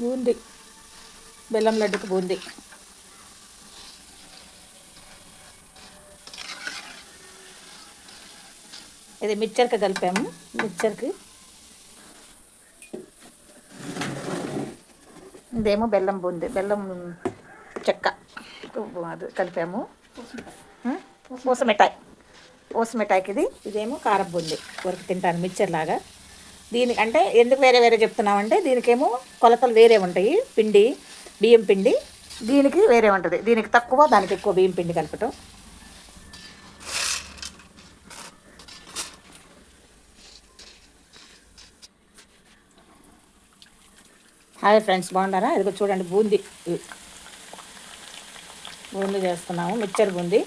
బూందీ, బెల్లం లడ్డుకు బూందీ. ఇది మిక్చర్కి కలిపాము. మిక్చర్కి ఇదేమో బెల్లం బూందీ, బెల్లం చెక్క అది కలిపాము. పూసమిఠాయి, పూసమిఠాయికి ఇదేమో కారం బూందీ వరకు తింటాను మిక్చర్ లాగా. దీనికి అంటే ఎందుకు వేరే వేరే చెప్తున్నామంటే దీనికేమో కొలతలు వేరే ఉంటాయి. పిండి, బియ్యం పిండి దీనికి వేరే ఉంటుంది. దీనికి తక్కువ, దానికి ఎక్కువ బియ్యం పిండి కలపటం. హాయ్ ఫ్రెండ్స్, బాగున్నారా? ఇదిగో చూడండి బూందీ, బూందీ చేస్తున్నాము. మిక్చర్ బూందీ,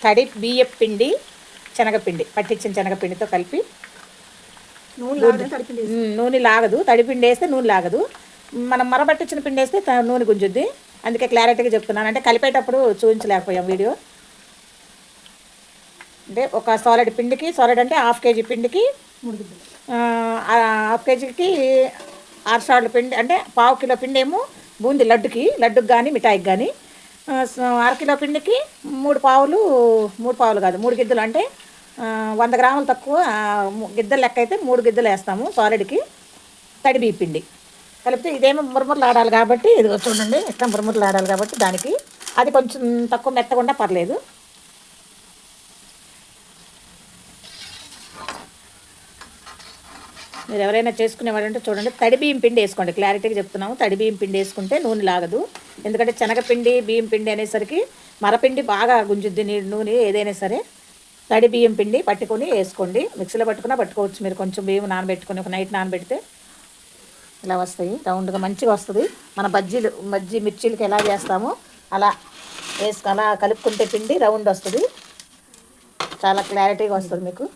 తడి బియ్యం పిండి, శనగపిండి, పట్టించిన శనగపిండితో కలిపి. నూనె లాగదు, తడిపిండి వేస్తే నూనె లాగదు. మనం మరబట్టించిన పిండి వేస్తే నూనె గుంజుద్ది. అందుకే క్లారిటీగా చెప్తున్నాను. అంటే కలిపేటప్పుడు చూపించలేకపోయాం వీడియో. అంటే ఒక సాలిడ్ పిండికి, సాలిడ్ అంటే హాఫ్ కేజీ పిండికి 3 గిద్దలు, హాఫ్ కేజీకి 6 సార్లు పిండి, అంటే పావు కిలో పిండి ఏమో బూందీ లడ్డుకి కానీ మిఠాయికి కానీ. 1/2 కిలో పిండికి 3 పావులు, 3 గిద్దలు, అంటే 100 గ్రాములు తక్కువ గిద్దలు లెక్క అయితే 3 గిద్దలు వేస్తాము సాలిడ్కి. తడి బియ్య పిండి కలిపితే ఇదేమో మురుమురులు ఆడాలి కాబట్టి, ఇది చూడండి ఇష్టం మురుమురులు ఆడాలి కాబట్టి దానికి అది కొంచెం తక్కువ మెత్తకుండా పర్లేదు. మీరు ఎవరైనా చేసుకునేవాడంటే చూడండి, తడి బియ్యం పిండి వేసుకోండి. క్లారిటీగా చెప్తున్నాము, తడి బియ్యం పిండి వేసుకుంటే నూనె లాగదు. ఎందుకంటే శనగపిండి, బియ్యం పిండి అనేసరికి మరపిండి బాగా గుంజుద్ది నూనె. ఏదైనా సరే తడి బియ్యం పిండి పట్టుకొని వేసుకోండి. మిక్సీలో పట్టుకోవచ్చు మీరు. కొంచెం బియ్యం నానబెట్టుకొని ఒక నైట్ నానబెడితే ఇలా వస్తాయి, రౌండ్గా మంచిగా వస్తుంది. మన మిర్చీలకి ఎలా చేస్తామో అలా అలా కలుపుకుంటే పిండి రౌండ్ వస్తుంది. చాలా క్లారిటీగా వస్తుంది మీకు.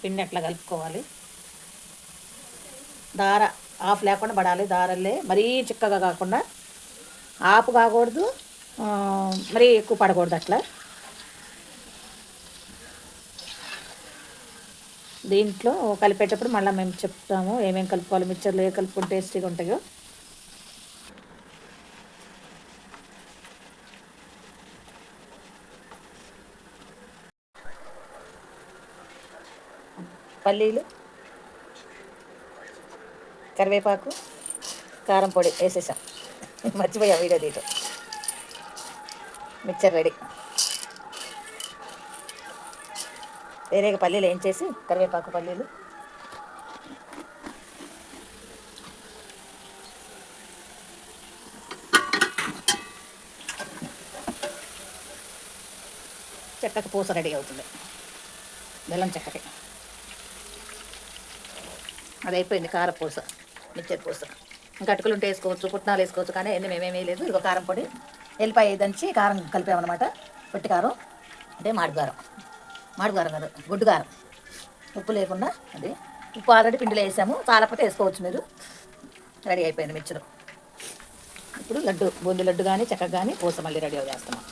పిండి అట్లా కలుపుకోవాలి. దార ఆఫ్ లేకుండా పడాలి. దారల్లే మరీ చిక్కగా కాకుండా, ఆపు కాకూడదు, మరీ ఎక్కువ పడకూడదు. అట్లా దీంట్లో కలిపేటప్పుడు మళ్ళీ మేము చెప్తాము ఏమేమి కలుపుకోవాలి. మిక్చర్లో ఏ కలుపుకుంటే టేస్టీగా ఉంటాయో. పల్లీలు, కరివేపాకు, కారం పొడి వేసేసాం. మర్చిపోయా వీడియో తీయటం. Mixture ready. వేరేగా పల్లీలు వేయించేసి, కరివేపాకు, పల్లీలు చెక్కకి పూస రెడీ అవుతుంది. బెల్లం చెక్కకి అది అయిపోయింది. కారపూస, మిక్చర్ పూస. ఇంకా అటుకులు ఉంటే వేసుకోవచ్చు, పుట్నాలు వేసుకోవచ్చు, కానీ అన్నీ మేమేమీ లేదు. ఇదిగో కారం పొడి, ఎల్లిపాయ దంచి కారం కలిపామన్నమాట. పొట్టి కారం అంటే మాడుగారం కాదు, గుడ్డు కారం. ఉప్పు లేకుండా అది. ఉప్పు ఆల్రెడీ పిండిలో వేసాము, చాలకపోతే వేసుకోవచ్చు మీరు. రెడీ అయిపోయింది మిక్చర్. ఇప్పుడు లడ్డు, బూందీ లడ్డు కానీ చెక్క కానీ పూస మళ్ళీ రెడీ చేస్తున్నాం.